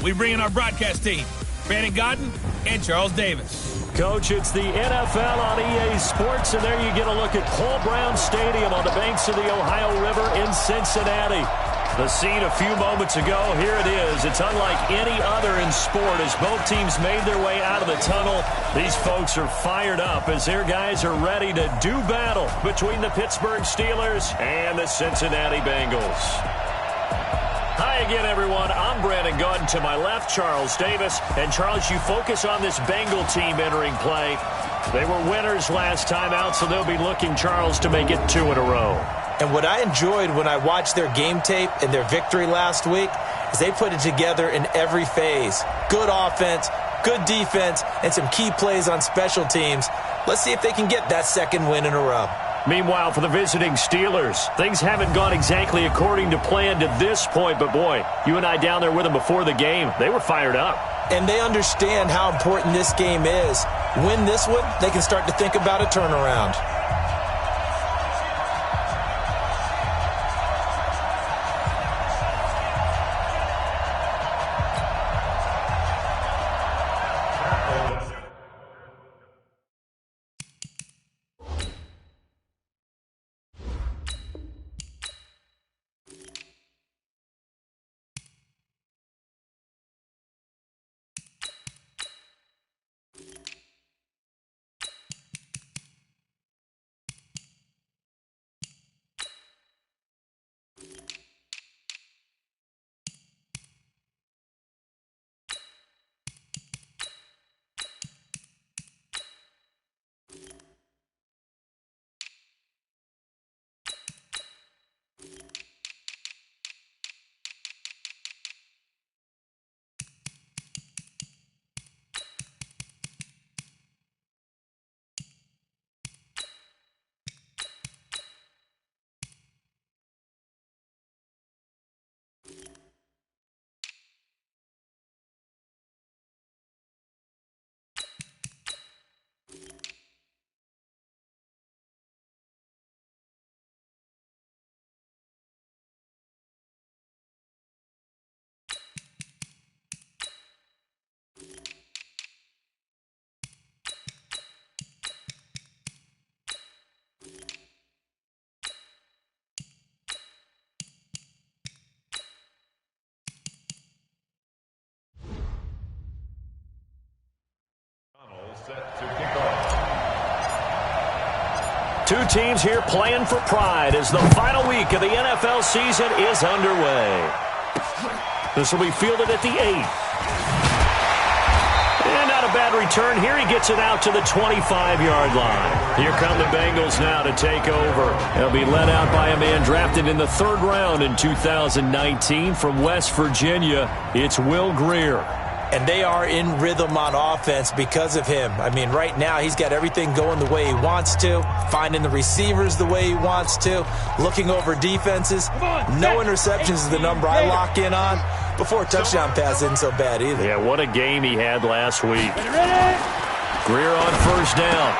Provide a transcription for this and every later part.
we bring in our broadcast team, Brandon Godden and Charles Davis. Coach, it's the NFL on EA Sports, and there you get a look at Paul Brown Stadium on the banks of the Ohio River in Cincinnati. The scene a few moments ago, here it is. It's unlike any other in sport as both teams made their way out of the tunnel. These folks are fired up as their guys are ready to do battle between the Pittsburgh Steelers and the Cincinnati Bengals. Hi again, everyone. I'm Brandon Godden. To my left, Charles Davis. And, Charles, you focus on this Bengal team entering play. They were winners last time out, so they'll be looking, Charles, to make it 2 in a row. And what I enjoyed when I watched their game tape and their victory last week is they put it together in every phase. Good offense, good defense, and some key plays on special teams. Let's see if they can get that second win in a row. Meanwhile, for the visiting Steelers, things haven't gone exactly according to plan to this point. But, boy, you and I down there with them before the game, they were fired up. And they understand how important this game is. Win this one, they can start to think about a turnaround. Two teams here playing for pride as the final week of the NFL season is underway. This will be fielded at the 8. And not a bad return. Here he gets it out to the 25-yard line. Here come the Bengals now to take over. They'll be led out by a man drafted in the 3rd round in 2019 from West Virginia. It's Will Grier. And they are in rhythm on offense because of him. I mean, right now he's got everything going the way he wants to, finding the receivers the way he wants to, looking over defenses. No interceptions is the number I lock in on. Before a touchdown pass isn't so bad either. Yeah, what a game he had last week. Grier on 1st down.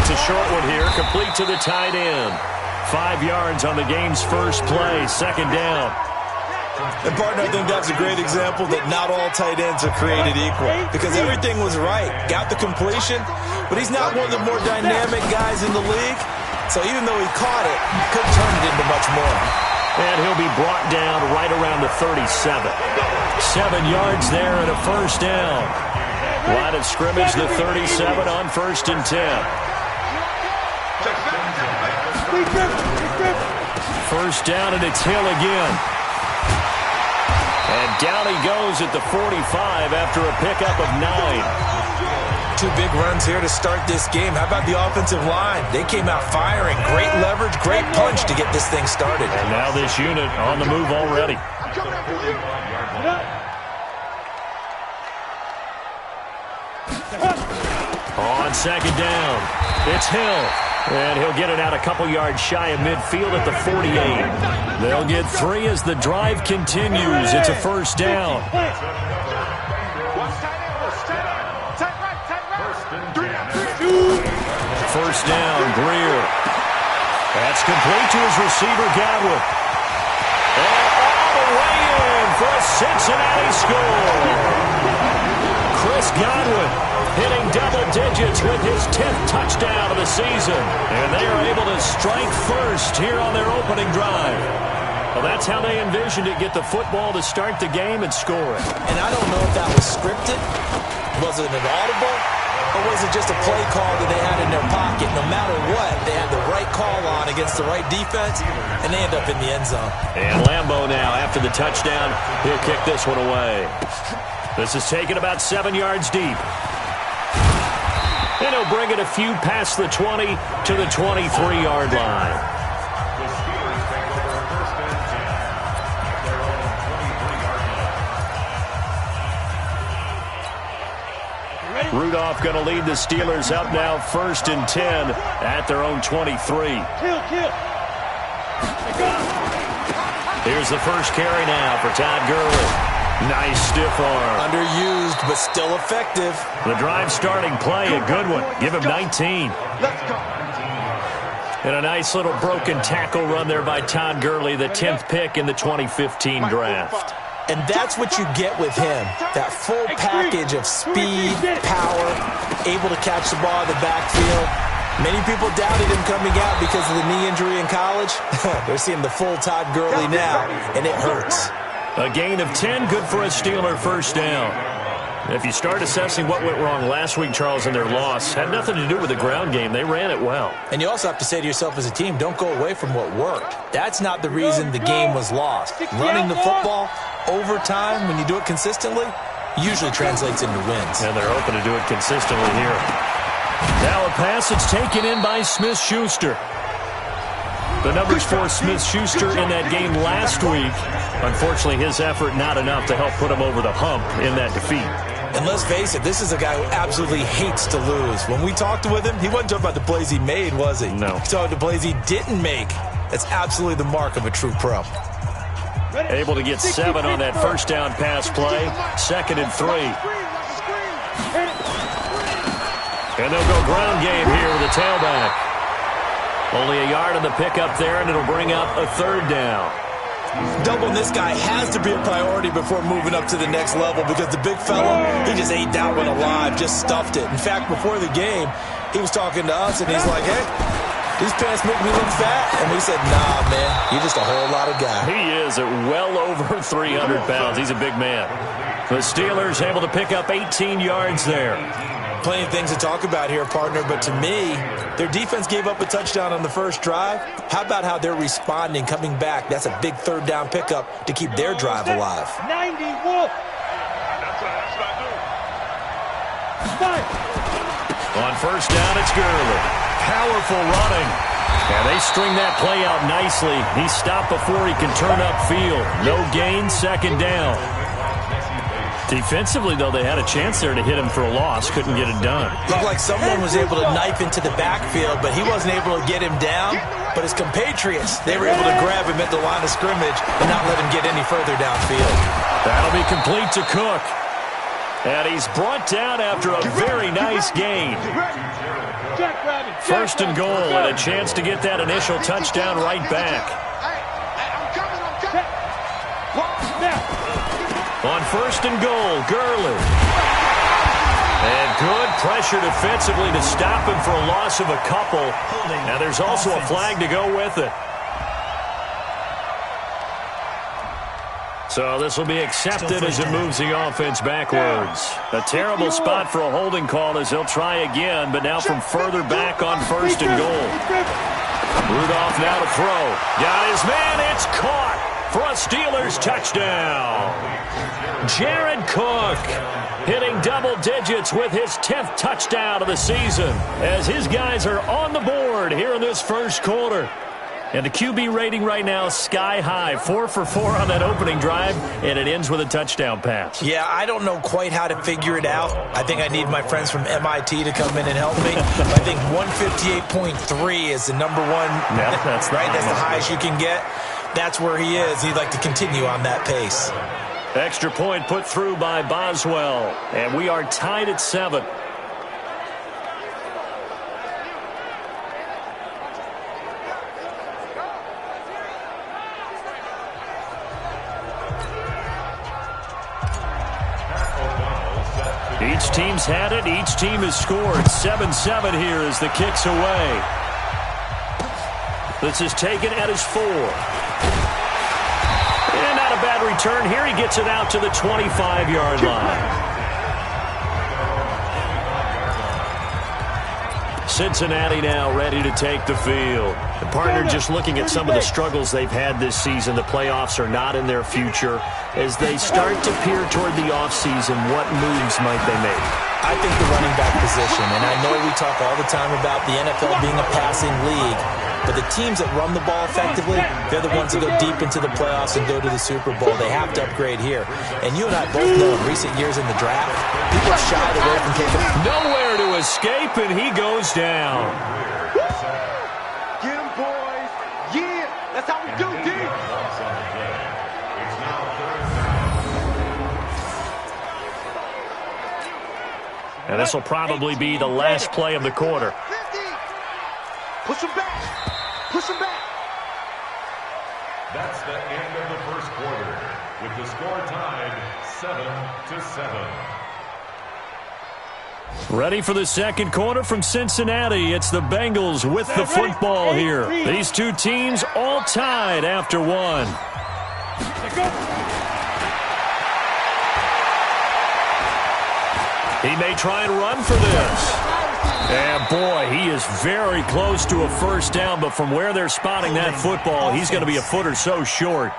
It's a short one here, complete to the tight end. 5 yards on the game's first play, 2nd down. And, partner, I think that's a great example that not all tight ends are created equal because everything was right. Got the completion, but he's not one of the more dynamic guys in the league. So even though he caught it, he could turn it into much more. And he'll be brought down right around the 37. 7 yards there and a 1st down. Line of scrimmage, the 37 on 1st and 10. 1st down, and it's Hill again. And down he goes at the 45 after a pickup of 9. 2 big runs here to start this game. How about the offensive line? They came out firing. Great leverage, great punch to get this thing started. And now this unit on the move already. On 2nd down, it's Hill. And he'll get it out a couple yards shy of midfield at the 48. They'll get 3 as the drive continues. It's a 1st down. 1st down, Grier. That's complete to his receiver, Godwin. And all the way in for a Cincinnati score. Chris Godwin hitting double digits with his 10th touchdown of the season. And they are able to strike first here on their opening drive. Well, that's how they envisioned it, get the football to start the game and score it. And I don't know if that was scripted. Was it an audible? Or was it just a play call that they had in their pocket? No matter what, they had the right call on against the right defense, and they end up in the end zone. And Lambeau now, after the touchdown, he'll kick this one away. This is taken about 7 yards deep. And he'll bring it a few past the 20 to the 23-yard line. Rudolph going to lead the Steelers up now 1st and 10 at their own 23. Here's the first carry now for Todd Gurley. Nice stiff arm. Underused, but still effective. The drive starting play, a good one. Give him 19. And a nice little broken tackle run there by Todd Gurley, the 10th pick in the 2015 draft. And that's what you get with him, that full package of speed, power, able to catch the ball in the backfield. Many people doubted him coming out because of the knee injury in college. They're seeing the full Todd Gurley now, and it hurts. A gain of 10, good for a Steeler first down. If you start assessing what went wrong last week, Charles, in their loss, had nothing to do with the ground game. They ran it well. And you also have to say to yourself as a team, don't go away from what worked. That's not the reason the game was lost. Running the football over time, when you do it consistently, usually translates into wins. And they're hoping to do it consistently here. Now a pass that's taken in by Smith-Schuster. The numbers for Smith-Schuster in that game last week. Unfortunately, his effort not enough to help put him over the hump in that defeat. And let's face it, this is a guy who absolutely hates to lose. When we talked with him, he wasn't talking about the plays he made, was he? No. He talked about the plays he didn't make. That's absolutely the mark of a true pro. Able to get 7 on that first down pass play. 2nd and 3. And they'll go ground game here with a tailback. Only a yard on the pickup there, and it'll bring up a 3rd down. Doubling this guy has to be a priority before moving up to the next level because the big fella, he just ate that one alive, just stuffed it. In fact, before the game, he was talking to us, and he's like, hey, these pants make me look fat. And we said, nah, man, you're just a whole lot of guy. He is at well over 300 pounds. He's a big man. The Steelers able to pick up 18 yards there. Plenty of things to talk about here, partner, but to me, their defense gave up a touchdown on the first drive. How about how they're responding, coming back? That's a big 3rd down pickup to keep their drive alive. 90 Wolf. On first down, it's Gurley. Powerful running. And they string that play out nicely. He stopped before he can turn upfield. No gain, 2nd down. Defensively, though, they had a chance there to hit him for a loss. Couldn't get it done. Looked like someone was able to knife into the backfield, but he wasn't able to get him down. But his compatriots, they were able to grab him at the line of scrimmage and not let him get any further downfield. That'll be complete to Cook. And he's brought down after a very nice gain. 1st and goal, and a chance to get that initial touchdown right back. On 1st and goal, Gurley. And good pressure defensively to stop him for a loss of a couple. Now there's also a flag to go with it. So this will be accepted as it moves the offense backwards. A terrible spot for a holding call as they'll try again, but now from further back on 1st and goal. Rudolph now to throw. Got his man, it's caught for a Steelers touchdown. Jared Cook hitting double digits with his 10th touchdown of the season as his guys are on the board here in this first quarter. And the QB rating right now is sky high. 4 for 4 on that opening drive, and it ends with a touchdown pass. Yeah, I don't know quite how to figure it out. I think I need my friends from MIT to come in and help me. I think 158.3 is the number one. Yeah, that's right. That's the highest you can get. That's where he is. He'd like to continue on that pace. Extra point put through by Boswell, and we are tied at 7. Each team's had it. Each team has scored. 7-7 here as the kick's away. This is taken at his 4. And not a bad return here. He gets it out to the 25-yard line. Cincinnati now ready to take the field. The partner, just looking at some of the struggles they've had this season, the playoffs are not in their future. As they start to peer toward the offseason, what moves might they make? I think the running back position, and I know we talk all the time about the NFL being a passing league, but the teams that run the ball effectively, they're the ones that go deep into the playoffs and go to the Super Bowl. They have to upgrade here. And you and I both know in recent years in the draft, people have shied away from taking... Nowhere to escape, and he goes down. Get him, boys. Yeah, that's how we do, D. And this will probably be the last play of the quarter. 50. Push him back. Push him back. That's the end of the first quarter, with the score tied 7-7. Ready for the second quarter from Cincinnati. It's the Bengals with the football here. These two teams all tied after one. He may try and run for this. And boy, he is very close to a first down, but from where they're spotting that football, he's going to be a foot or so short.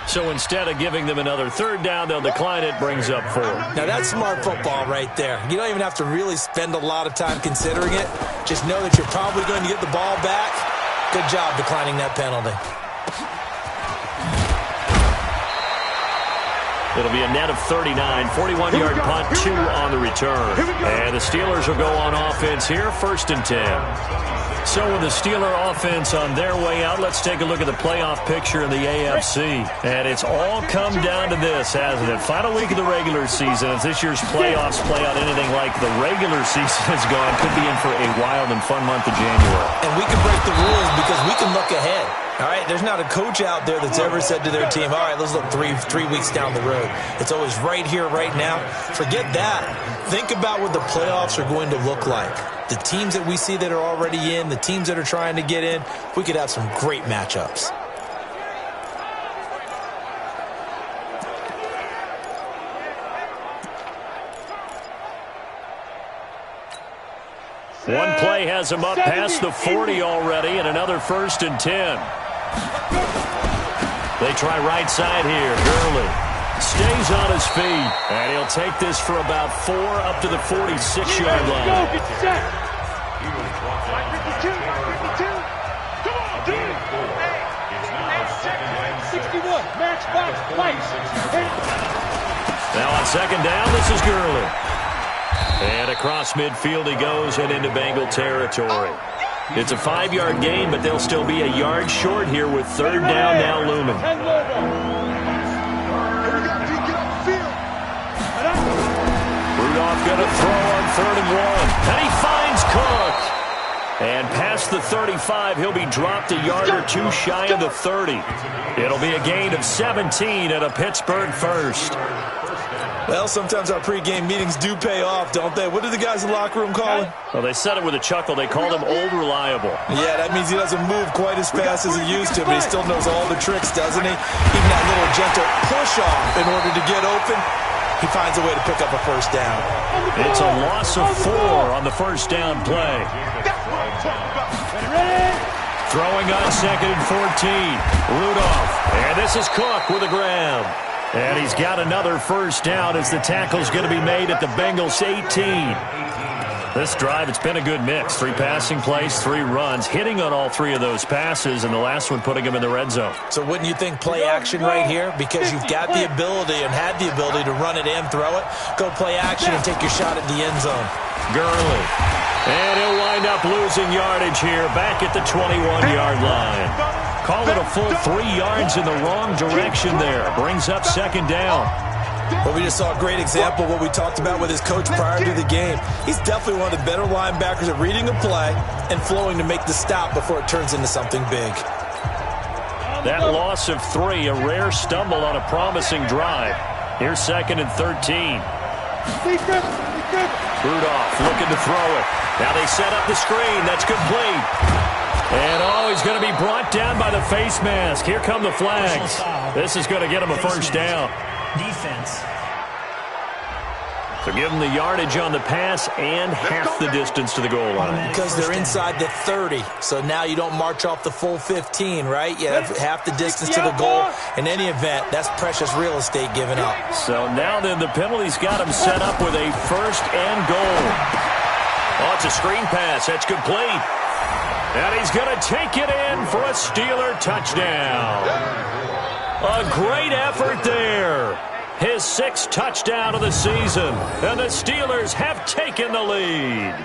So instead of giving them another third down, they'll decline it, brings up 4. Now that's smart football right there. You don't even have to really spend a lot of time considering it. Just know that you're probably going to get the ball back. Good job declining that penalty. It'll be a net of 39, 41-yard punt, 2 on the return. And the Steelers will go on offense here, 1st and 10. So with the Steeler offense on their way out, let's take a look at the playoff picture in the AFC. And it's all come down to this, hasn't it? Final week of the regular season. As this year's playoffs play out anything like the regular season has gone, could be in for a wild and fun month of January. And we can break the rules because we can look ahead. All right, there's not a coach out there that's ever said to their team, all right, let's look three weeks down the road. It's always right here, right now. Forget that. Think about what the playoffs are going to look like. The teams that we see that are already in, the teams that are trying to get in, we could have some great matchups. One play has him up past the 40 already, and another 1st and 10. They try right side here. Gurley stays on his feet, and he'll take this for about 4 up to the 46-yard line. Go, get set. 52, 52. Come on, dude. Hey, 61, match box, fight. Now on 2nd down, this is Gurley. And across midfield he goes and into Bengal territory. It's a 5-yard gain, but they'll still be a yard short here with 3rd down now looming. Rudolph going to throw on 3rd and 1. And he finds Cook. And past the 35, he'll be dropped a yard or 2 shy of the 30. It'll be a gain of 17 and a Pittsburgh first. Well, sometimes our pregame meetings do pay off, don't they? What do the guys in the locker room call him? Well, they said it with a chuckle. They called him Old Reliable. Yeah, that means he doesn't move quite as fast as he used to, but he still knows all the tricks, doesn't he? Even that little gentle push-off in order to get open, he finds a way to pick up a 1st down. It's a loss of 4 on the 1st down play. Throwing on 2nd and 14. Rudolph. And this is Cook with a grab. And he's got another 1st down as the tackle's going to be made at the Bengals 18. This drive, it's been a good mix. 3 passing plays, 3 runs, hitting on all 3 of those passes, and the last one putting him in the red zone. So wouldn't you think play action right here? Because you've got the ability and had the ability to run it and throw it. Go play action and take your shot at the end zone. Gurley. And he'll wind up losing yardage here back at the 21-yard line. Call it a full 3 yards in the wrong direction there. Brings up 2nd down. Well, we just saw a great example of what we talked about with his coach prior to the game. He's definitely one of the better linebackers at reading a play and flowing to make the stop before it turns into something big. That loss of 3, a rare stumble on a promising drive. Here's 2nd and 13. Rudolph looking to throw it. Now they set up the screen. That's complete. And, he's going to be brought down by the face mask. Here come the flags. This is going to get him a first down. Defense. So give them the yardage on the pass and half the distance to the goal line. Because they're inside the 30, so now you don't march off the full 15, right? You have half the distance to the goal. In any event, that's precious real estate given up. So now then the penalty's got him set up with a first and goal. Oh, it's a screen pass. That's complete. And he's going to take it in for a Steeler touchdown. A great effort there. His 6th touchdown of the season. And the Steelers have taken the lead.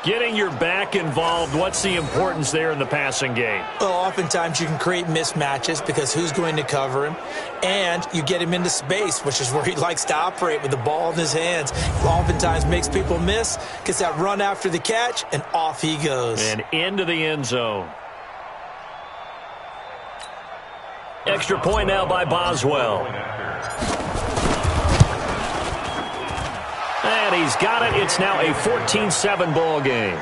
Getting your back involved, what's the importance there in the passing game? Well, oftentimes you can create mismatches because who's going to cover him? And you get him into space, which is where he likes to operate with the ball in his hands. Oftentimes makes people miss, gets that run after the catch, and off he goes. And into the end zone. Extra point now by Boswell. And he's got it. It's now a 14-7 ball game.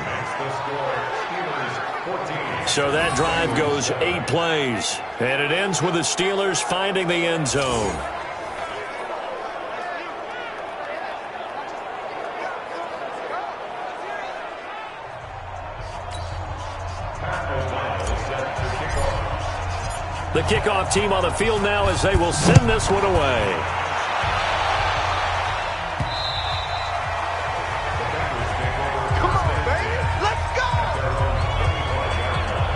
So that drive goes 8 plays. And it ends with the Steelers finding the end zone. The kickoff team on the field now as they will send this one away.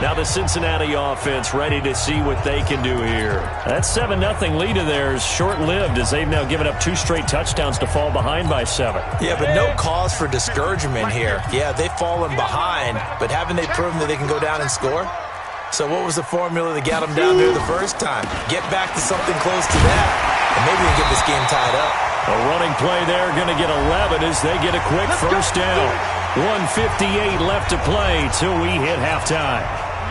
Now the Cincinnati offense ready to see what they can do here. That 7-0 lead of theirs short-lived as they've now given up 2 straight touchdowns to fall behind by 7. Yeah, but no cause for discouragement here. Yeah, they've fallen behind, but haven't they proven that they can go down and score? So what was the formula that got them down there the first time? Get back to something close to that, and maybe we can get this game tied up. A running play there, going to get 11 as they get a quick first down. 1:58 left to play till we hit halftime.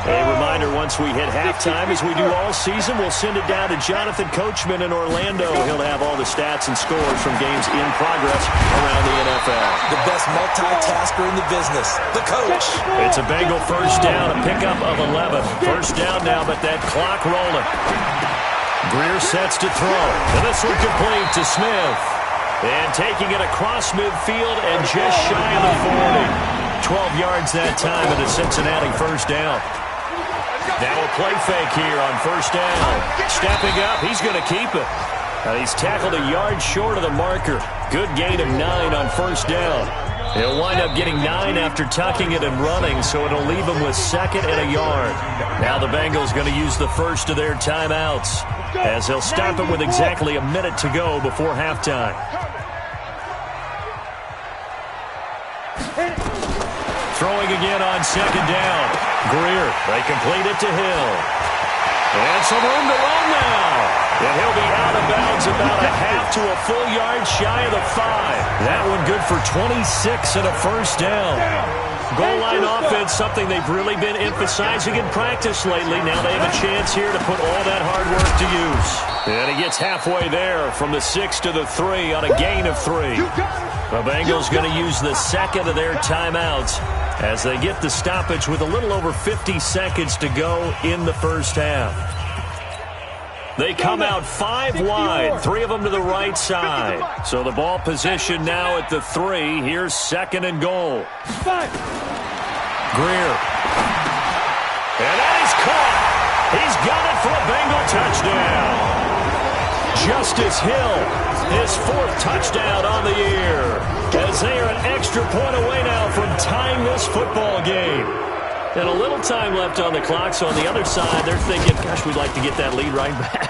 A reminder, once we hit halftime, as we do all season, we'll send it down to Jonathan Coachman in Orlando. He'll have all the stats and scores from games in progress around the NFL. The best multitasker in the business, the coach. It's a Bengal first down, a pickup of 11. First down now, but that clock rolling. Greer sets to throw. And this one complete to Smith. And taking it across midfield and just shy of the 40. 12 yards that time at a Cincinnati first down. Now a play fake here on first down. Stepping up, he's going to keep it. He's tackled a yard short of the marker. Good gain of 9 on first down. He'll wind up getting 9 after tucking it and running, so it'll leave him with 2nd and a yard. Now the Bengals going to use the first of their timeouts as they'll stop it with exactly a minute to go before halftime. Throwing again on second down. Greer, they complete it to Hill. And some room to run now. And he'll be out of bounds about a half to a full yard shy of the 5. That one good for 26 and a first down. Goal line offense, something they've really been emphasizing in practice lately. Now they have a chance here to put all that hard work to use. And he gets halfway there from the 6 to the 3 on a gain of 3. The Bengals going to use the second of their timeouts as they get the stoppage with a little over 50 seconds to go in the first half. They come out 5 wide, 3 of them to the right side. So the ball position now at the 3. Here's 2nd and goal. Greer. And that is caught. He's got it for a Bengal touchdown. Justice Hill, his 4th touchdown on the year. As they are an extra point away now from tying this football game. And a little time left on the clock, so on the other side, they're thinking, gosh, we'd like to get that lead right back.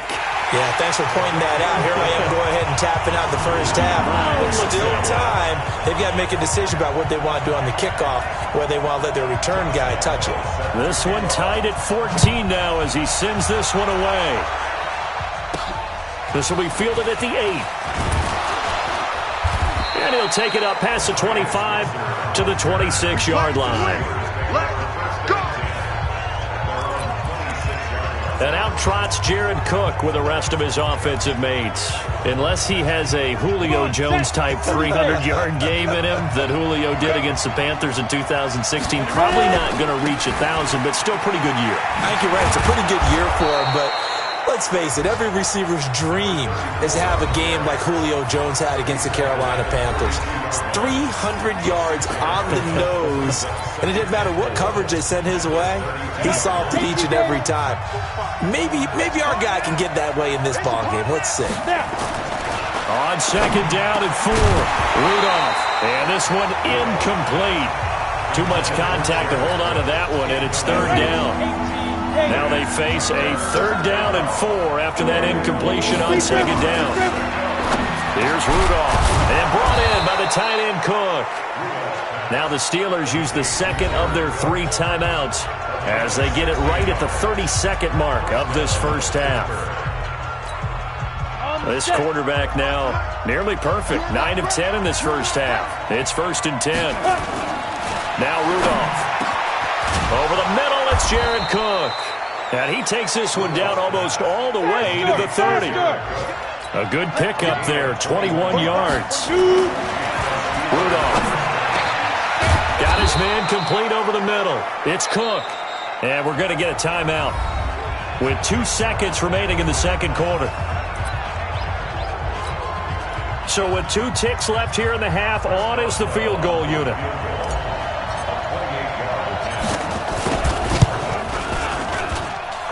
Yeah, thanks for pointing that out. Here I am going ahead and tapping out the first half. There's still time. They've got to make a decision about what they want to do on the kickoff, whether they want to let their return guy touch it. This one tied at 14 now as he sends this one away. This will be fielded at the 8. And he'll take it up past the 25 to the 26-yard line. And out trots Jared Cook with the rest of his offensive mates. Unless he has a Julio Jones-type 300-yard game in him that Julio did against the Panthers in 2016, probably not going to reach 1,000, but still pretty good year. I think you're right. It's a pretty good year for him, but let's face it, every receiver's dream is to have a game like Julio Jones had against the Carolina Panthers. It's 300 yards on the nose, and it didn't matter what coverage they sent his way. He solved it each and every time. Maybe our guy can get that way in this ballgame. Let's see. On second down and 4, Rudolph. And this one incomplete. Too much contact to hold on to that one, and it's third down. Now they face a third down and 4 after that incompletion on second down. Here's Rudolph, and brought in by the tight end Cook. Now the Steelers use the second of their 3 timeouts as they get it right at the 32nd mark of this first half. This quarterback now nearly perfect, 9 of 10 in this first half. It's 1st and 10. Now Rudolph. Over the middle, it's Jared Cook. And he takes this one down almost all the way to the 30. A good pickup there, 21 yards. Rudolph. Got his man complete over the middle. It's Cook. And we're going to get a timeout with 2 seconds remaining in the second quarter. So with 2 ticks left here in the half, on is the field goal unit.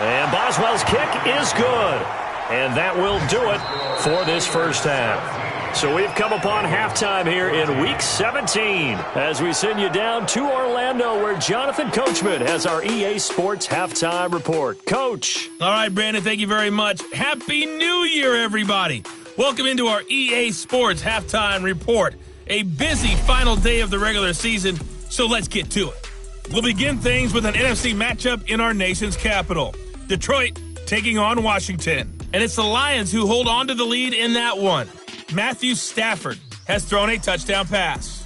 And Boswell's kick is good. And that will do it for this first half. So we've come upon halftime here in Week 17 as we send you down to Orlando where Jonathan Coachman has our EA Sports Halftime Report. Coach. All right, Brandon, thank you very much. Happy New Year, everybody. Welcome into our EA Sports Halftime Report. A busy final day of the regular season, so let's get to it. We'll begin things with an NFC matchup in our nation's capital. Detroit taking on Washington. And it's the Lions who hold on to the lead in that one. Matthew Stafford has thrown a touchdown pass.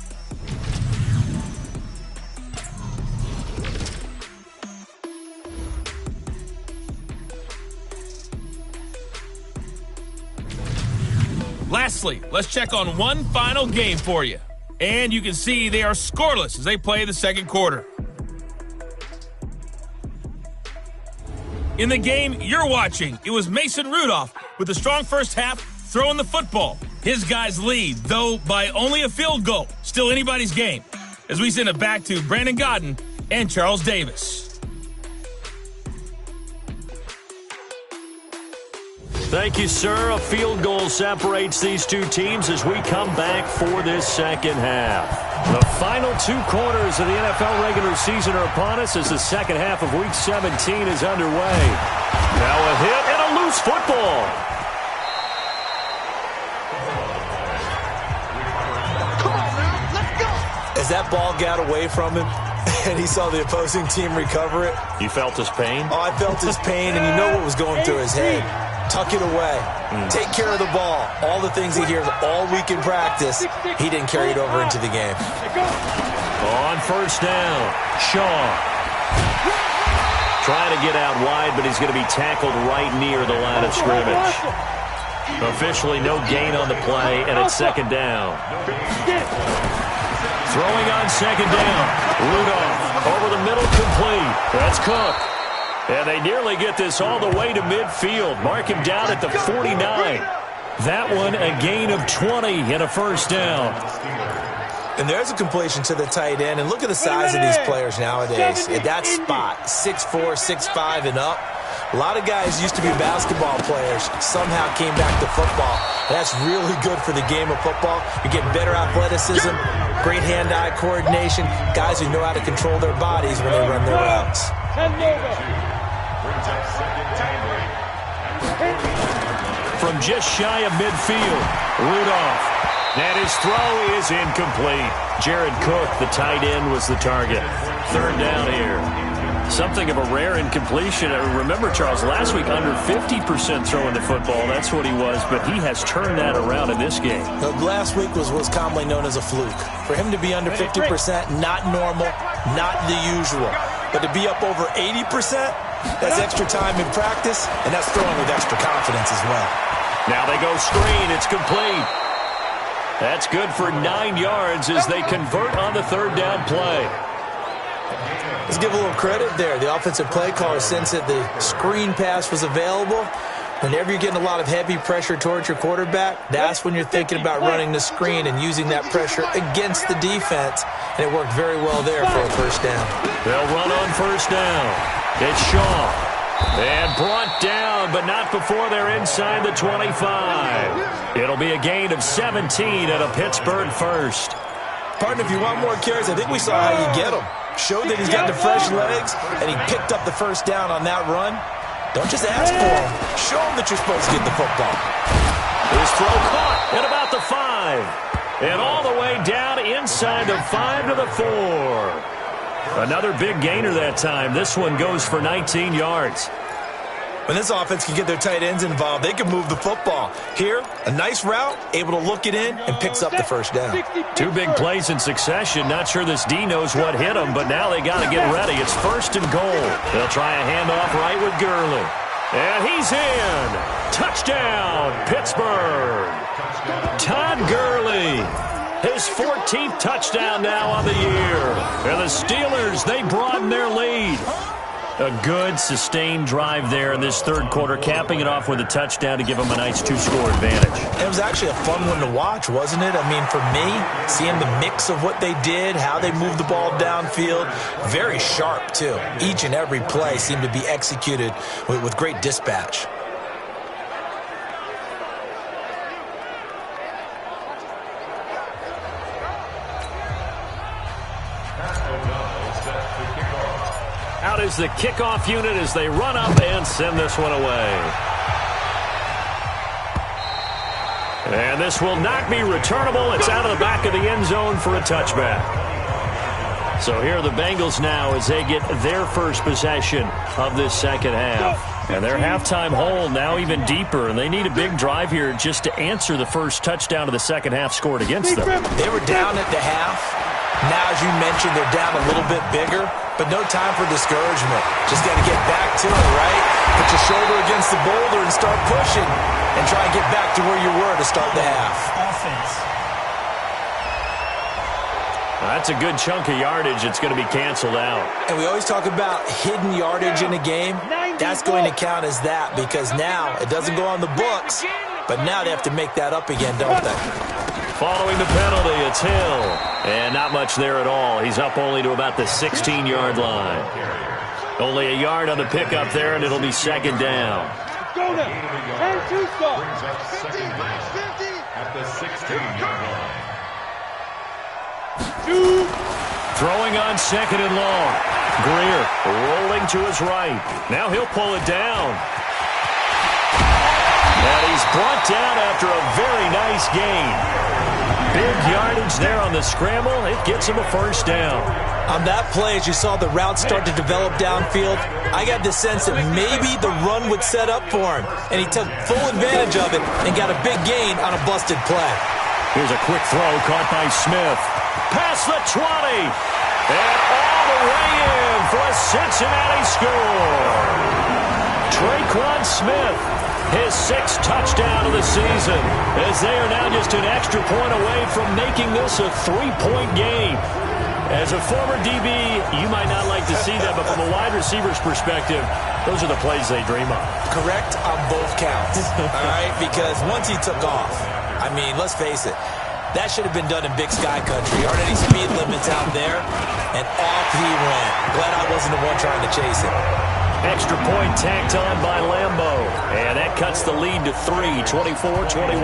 Lastly, let's check on one final game for you. And you can see they are scoreless as they play the second quarter. In the game you're watching, it was Mason Rudolph with a strong first half throwing the football. His guys lead, though by only a field goal. Still anybody's game. As we send it back to Brandon Godden and Charles Davis. Thank you, sir. A field goal separates these two teams as we come back for this second half. The final 2 quarters of the NFL regular season are upon us as the second half of Week 17 is underway. Now a hit and a loose football. As that ball got away from him and he saw the opposing team recover it. You felt his pain? Oh, I felt his pain, and you know what was going through his head. Tuck it away. Take care of the ball. All the things he hears all week in practice, he didn't carry it over into the game. On first down, Shaw. Trying to get out wide, but he's going to be tackled right near the line of scrimmage. Officially no gain on the play, and it's second down. Throwing on second down. Rudolph over the middle, complete. That's Cook. And they nearly get this all the way to midfield. Mark him down at the 49. That one a gain of 20 and a first down. And there's a completion to the tight end. And look at the size of these players nowadays. At that spot, 6'4", 6'5", and up. A lot of guys used to be basketball players, somehow came back to football. That's really good for the game of football. You get better athleticism, great hand-eye coordination, guys who know how to control their bodies when they run their routes. From just shy of midfield, Rudolph. And his throw is incomplete. Jared Cook, the tight end, was the target. Third down here. Something of a rare incompletion. Remember, Charles, last week under 50% throwing the football. That's what he was, but he has turned that around in this game. Last week was what's commonly known as a fluke. For him to be under 50%, not normal, not the usual. But to be up over 80%, That's extra time in practice, and that's throwing with extra confidence as well. Now they go screen. It's complete. That's good for 9 yards as they convert on the third down play. Let's give a little credit there. The offensive play caller sensed that the screen pass was available. Whenever you're getting a lot of heavy pressure towards your quarterback, that's when you're thinking about running the screen and using that pressure against the defense. And it worked very well there for a first down. They'll run on first down. It's Shaw. And brought down, but not before they're inside the 25. It'll be a gain of 17 at a Pittsburgh first. Partner, if you want more carries, I think we saw how you get him. Showed that he's got the fresh legs, and he picked up the first down on that run. Don't just ask for him. Show him that you're supposed to get the football. His throw caught at about the 5. And all the way down inside the 5 to the 4. Another big gainer that time. This one goes for 19 yards. When this offense can get their tight ends involved, they can move the football. Here, a nice route, able to look it in, and picks up the first down. 2 big plays in succession. Not sure this D knows what hit him, but now they got to get ready. It's first and goal. They'll try a handoff right with Gurley. And he's in. Touchdown, Pittsburgh. Todd Gurley. His 14th touchdown now on the year. And the Steelers, they broaden their lead. A good, sustained drive there in this third quarter, capping it off with a touchdown to give them a nice 2-score advantage. It was actually a fun one to watch, wasn't it? I mean, for me, seeing the mix of what they did, how they moved the ball downfield, very sharp, too. Each and every play seemed to be executed with great dispatch. Out is the kickoff unit as they run up and send this one away. And this will not be returnable. It's out of the back of the end zone for a touchback. So here are the Bengals now as they get their first possession of this second half. And their halftime hole now even deeper, and they need a big drive here just to answer the first touchdown of the second half scored against them. They were down at the half. Now, as you mentioned, they're down a little bit bigger, but no time for discouragement. Just got to get back to it, right? Put your shoulder against the boulder and start pushing and try and get back to where you were to start the half. Offense. That's a good chunk of yardage. It's going to be canceled out. And we always talk about hidden yardage in a game. That's going to count as that because now it doesn't go on the books, but now they have to make that up again, don't they? Following the penalty, it's Hill. And not much there at all. He's up only to about the 16-yard line. Only a yard on the pickup there, and it'll be second down. Go now. Turn to start. Brings up second down at the 16-yard line. Throwing on second and long. Greer rolling to his right. Now he'll pull it down. And he's brought down after a very nice gain. Big yardage there on the scramble. It gets him a first down. On that play, as you saw the route start to develop downfield, I got the sense that maybe the run would set up for him. And he took full advantage of it and got a big gain on a busted play. Here's a quick throw caught by Smith. Past the 20. And all the way in for a Cincinnati score. Traquan Smith, his 6th touchdown of the season, as they are now just an extra point away from making this a 3-point game. As a former DB, you might not like to see that, but from a wide receiver's perspective, those are the plays they dream of. Correct on both counts, all right? Because once he took off, I mean, let's face it, that should have been done in Big Sky Country. Aren't any speed limits out there? And off he went. Glad I wasn't the one trying to chase him. Extra point tacked on by Lambeau. And that cuts the lead to 3, 24-21.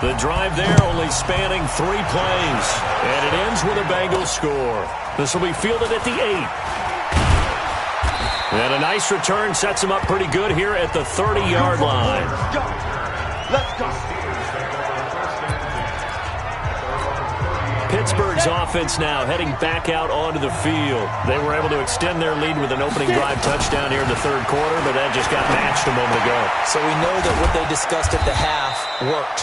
The drive there only spanning 3 plays. And it ends with a Bengals score. This will be fielded at the 8. And a nice return sets him up pretty good here at the 30-yard line. Let's go. Pittsburgh's offense now heading back out onto the field. They were able to extend their lead with an opening drive touchdown here in the third quarter, but that just got matched a moment ago. So we know that what they discussed at the half worked.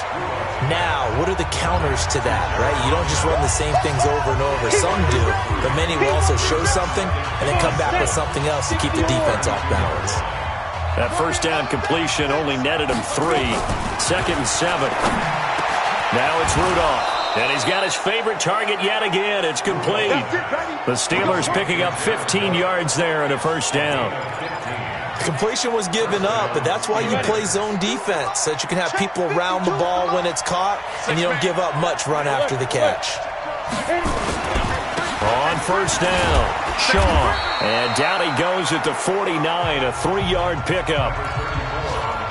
Now, what are the counters to that, right? You don't just run the same things over and over. Some do, but many will also show something and then come back with something else to keep the defense off balance. That first down completion only netted him 3. 2nd and 7. Now it's Rudolph. And he's got his favorite target yet again. It's complete. The Steelers picking up 15 yards there and a first down. The completion was given up, but that's why you play zone defense, so that you can have people around the ball when it's caught, and you don't give up much run after the catch. On first down, Shaw. And down he goes at the 49, a 3-yard pickup.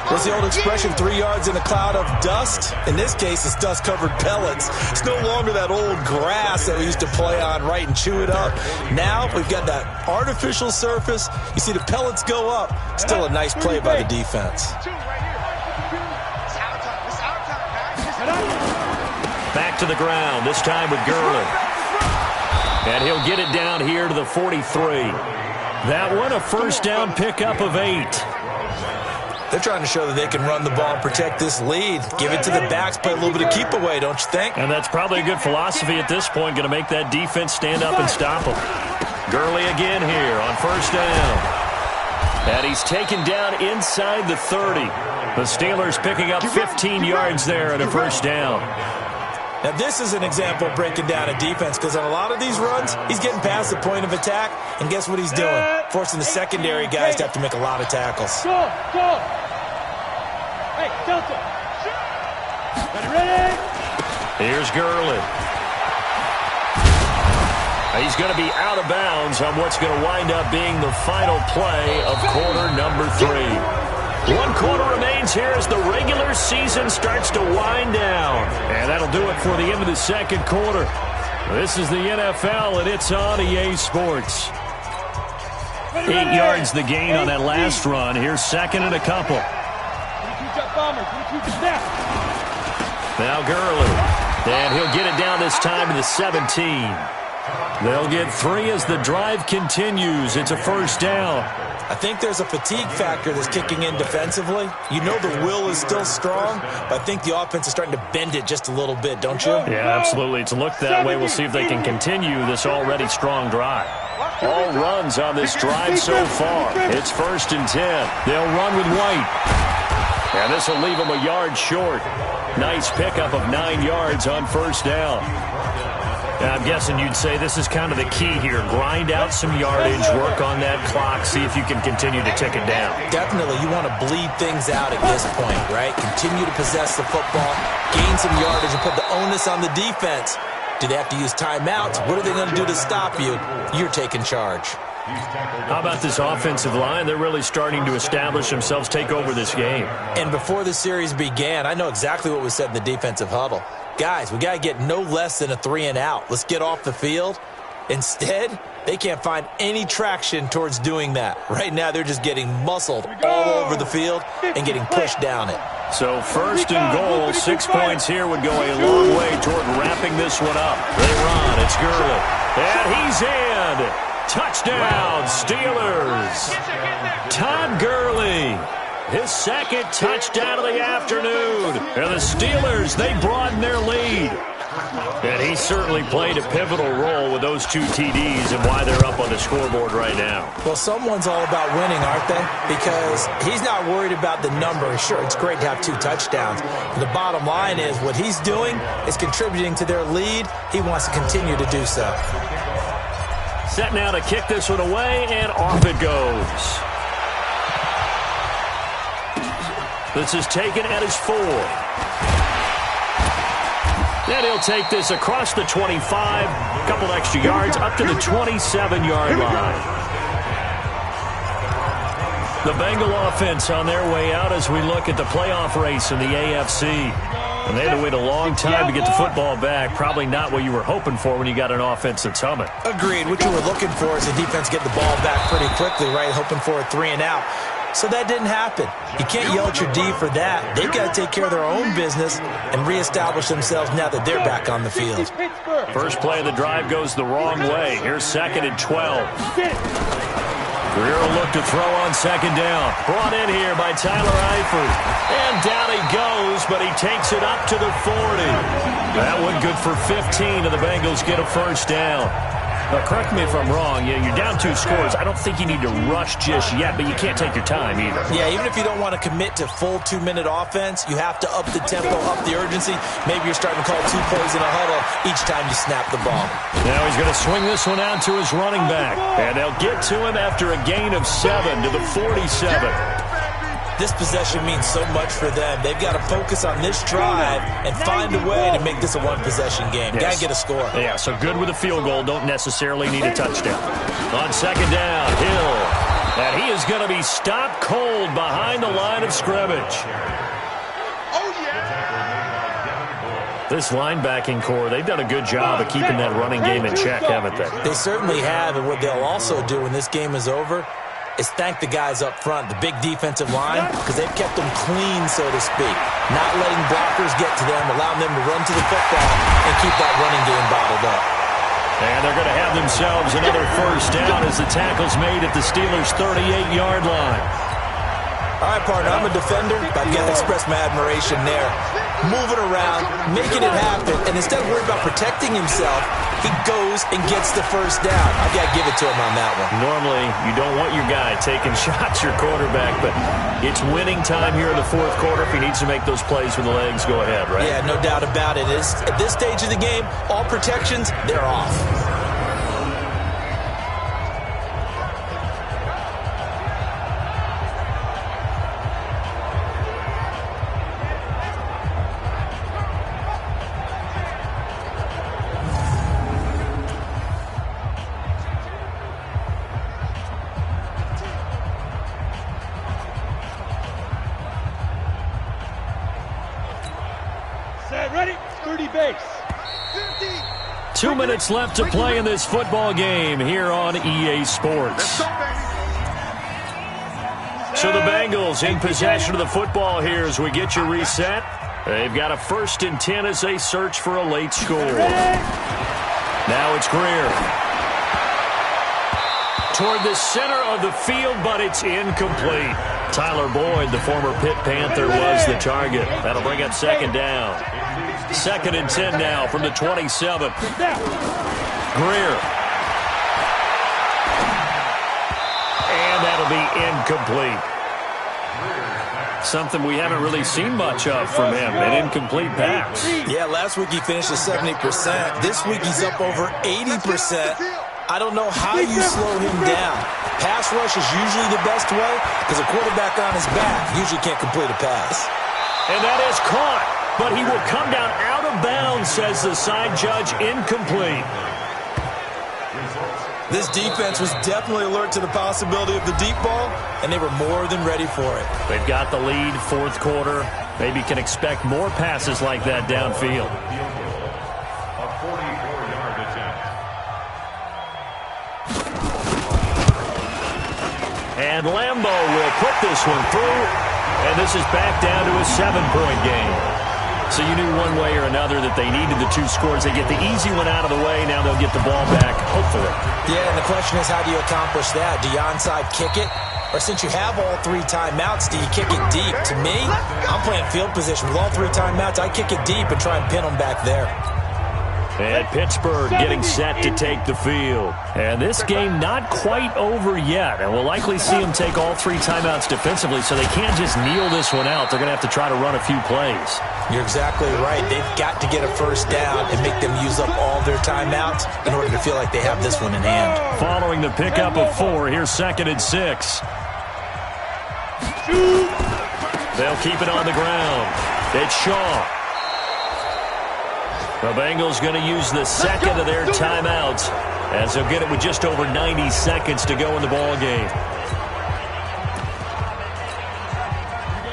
What's the old expression, 3 yards in a cloud of dust? In this case, it's dust-covered pellets. It's no longer that old grass that we used to play on, right, and chew it up. Now we've got that artificial surface. You see the pellets go up. Still a nice play by the defense. Back to the ground, this time with Gurley. And he'll get it down here to the 43. That one, a first down pickup of 8. They're trying to show that they can run the ball and protect this lead. Give it to the backs, play a little bit of keep away, don't you think? And that's probably a good philosophy at this point, going to make that defense stand up and stop them. Gurley again here on first down. And he's taken down inside the 30. The Steelers picking up 15 yards there and a first down. Now, this is an example of breaking down a defense, because on a lot of these runs, he's getting past the point of attack, and guess what he's doing? Forcing the secondary guys to have to make a lot of tackles. Go! Hey, Delta! Ready? Here's Gurley. He's going to be out of bounds on what's going to wind up being the final play of quarter number 3. 1 quarter remains here as the regular season starts to wind down. And that'll do it for the end of the second quarter. This is the NFL, and it's on EA Sports. 8 yards the gain on that last run. Here's second and a couple. Now Gurley. And he'll get it down this time to the 17. They'll get 3 as the drive continues. It's a first down. I think there's a fatigue factor that's kicking in defensively. You know the will is still strong, but I think the offense is starting to bend it just a little bit, don't you? Yeah, absolutely. It's looked that way. We'll see if they can continue this already strong drive. All runs on this drive so far. It's 1st and 10. They'll run with White. And this will leave them a yard short. Nice pickup of 9 yards on first down. I'm guessing you'd say this is kind of the key here. Grind out some yardage, work on that clock, see if you can continue to tick it down. Definitely. You want to bleed things out at this point, right? Continue to possess the football, gain some yardage, and put the onus on the defense. Do they have to use timeouts? What are they going to do to stop you? You're taking charge. How about this offensive line? They're really starting to establish themselves, take over this game. And before the series began, I know exactly what was said in the defensive huddle. Guys, we got to get no less than a 3 and out. Let's get off the field. Instead, they can't find any traction towards doing that. Right now, they're just getting muscled all over the field and getting pushed down it. So 1st and goal, 6 points here would go a long way toward wrapping this one up. They run, it's Gurley. And he's in. Touchdown, Steelers. Todd Gurley. His 2nd touchdown of the afternoon. And the Steelers, they broaden their lead. And he certainly played a pivotal role with those 2 TDs and why they're up on the scoreboard right now. Well, someone's all about winning, aren't they? Because he's not worried about the number. Sure, it's great to have 2 touchdowns. But the bottom line is what he's doing is contributing to their lead. He wants to continue to do so. Set now to kick this one away, and off it goes. This is taken at his 4. Then he'll take this across the 25, a couple extra yards, up to the 27-yard line. The Bengal offense on their way out as we look at the playoff race in the AFC. And they had to wait a long time to get the football back. Probably not what you were hoping for when you got an offense that's humming. Agreed. What you were looking for is the defense get the ball back pretty quickly, right? Hoping for a 3 and out. So that didn't happen. You can't yell at your D for that. They've got to take care of their own business and reestablish themselves now that they're back on the field. First play of the drive goes the wrong way. Here's 2nd and 12. Greer will look to throw on 2nd down. Brought in here by Tyler Eifert. And down he goes, but he takes it up to the 40. That one good for 15, and the Bengals get a first down. Correct me if I'm wrong. Yeah, you're down 2 scores. I don't think you need to rush just yet, but you can't take your time either. Yeah, even if you don't want to commit to full 2-minute offense, you have to up the tempo, up the urgency. Maybe you're starting to call 2 plays in a huddle each time you snap the ball. Now he's going to swing this one out to his running back. And they'll get to him after a gain of 7 to the 47. This possession means so much for them. They've got to focus on this drive and find a way to make this a one-possession game. Yes. Got to get a score. Yeah, so good with a field goal. Don't necessarily need a touchdown. On 2nd down, Hill. And he is going to be stopped cold behind the line of scrimmage. This linebacking core, they've done a good job of keeping that running game in check, haven't they? They certainly have, and what they'll also do when this game is over is thank the guys up front, the big defensive line, because they've kept them clean, so to speak. Not letting blockers get to them, allowing them to run to the football and keep that running game bottled up. And they're going to have themselves another first down as the tackle's made at the Steelers' 38-yard line. All right, partner, I'm a defender, but I've got to express my admiration there. Moving around, making it happen, and instead of worrying about protecting himself, he goes and gets the first down. I've got to give it to him on that one. Normally, you don't want your guy taking shots, your quarterback, but it's winning time here in the 4th quarter. If he needs to make those plays with the legs, go ahead, right? Yeah, no doubt about it. At this stage of the game, all protections, they're off. Ready? 30 base. 2 minutes left to play in this football game here on EA Sports. So the Bengals in possession of the football here as we get you reset. They've got a 1st and 10 as they search for a late score. Now it's Greer. Toward the center of the field, but it's incomplete. Tyler Boyd, the former Pitt Panther, was the target. That'll bring up 2nd down. 2nd and 10 now from the 27. Greer. And that'll be incomplete. Something we haven't really seen much of from him, an incomplete pass. Yeah, last week he finished at 70%. This week he's up over 80%. I don't know how you slow him down. Pass rush is usually the best way because a quarterback on his back usually can't complete a pass. And that is caught, but he will come down out of bounds, says the side judge, incomplete. This defense was definitely alert to the possibility of the deep ball, and they were more than ready for it. They've got the lead, 4th quarter. Maybe can expect more passes like that downfield. A 44-yard attempt. And Lambo will put this one through, and this is back down to a 7-point game. So you knew one way or another that they needed the 2 scores. They get the easy one out of the way. Now they'll get the ball back, hopefully. Yeah, and the question is, how do you accomplish that? Do you onside kick it? Or since you have all 3 timeouts, do you kick it deep? To me, I'm playing field position. With all 3 timeouts, I kick it deep and try and pin them back there. And Pittsburgh getting set to take the field. And this game not quite over yet. And we'll likely see them take all 3 timeouts defensively, so they can't just kneel this one out. They're going to have to try to run a few plays. You're exactly right. They've got to get a first down and make them use up all their timeouts in order to feel like they have this one in hand. Following the pickup of 4, here's 2nd and 6. They'll keep it on the ground. It's Shaw. The Bengals going to use the 2nd of their timeouts as they'll get it with just over 90 seconds to go in the ball game.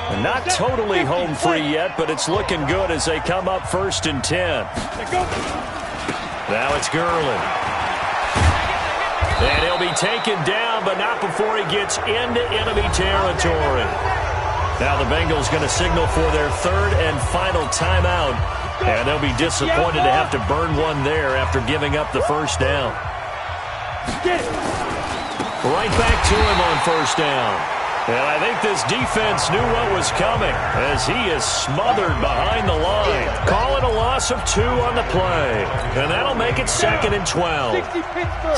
And not totally home free yet, but it's looking good as they come up 1st and 10. Now it's Gurley. And he'll be taken down, but not before he gets into enemy territory. Now the Bengals going to signal for their third and final timeout. And they'll be disappointed to have to burn one there after giving up the first down. Right back to him on first down. And I think this defense knew what was coming as he is smothered behind the line. Call it a loss of 2 on the play. And that'll make it 2nd and 12.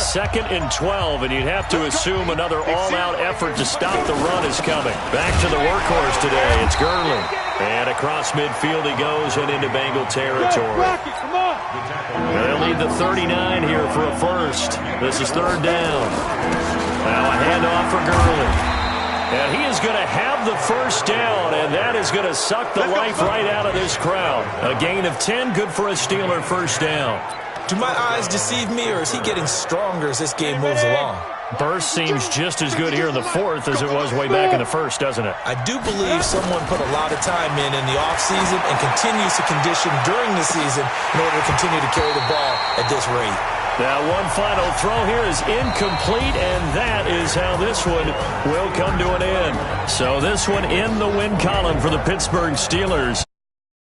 2nd and 12, and you'd have to assume another all-out effort to stop the run is coming. Back to the workhorse today. It's Gurley. And across midfield he goes and into Bengal territory. They'll lead the 39 here for a first. This is 3rd down. Now a handoff for Gurley. And he is going to have the first down, and that is going to suck the life right out of this crowd. A gain of 10, good for a Steeler first down. Do my eyes deceive me, or is he getting stronger as this game moves along? Burst seems just as good here in the 4th as it was way back in the 1st, doesn't it? I do believe someone put a lot of time in the offseason and continues to condition during the season in order to continue to carry the ball at this rate. Now one final throw here is incomplete, and that is how this one will come to an end. So this one in the win column for the Pittsburgh Steelers.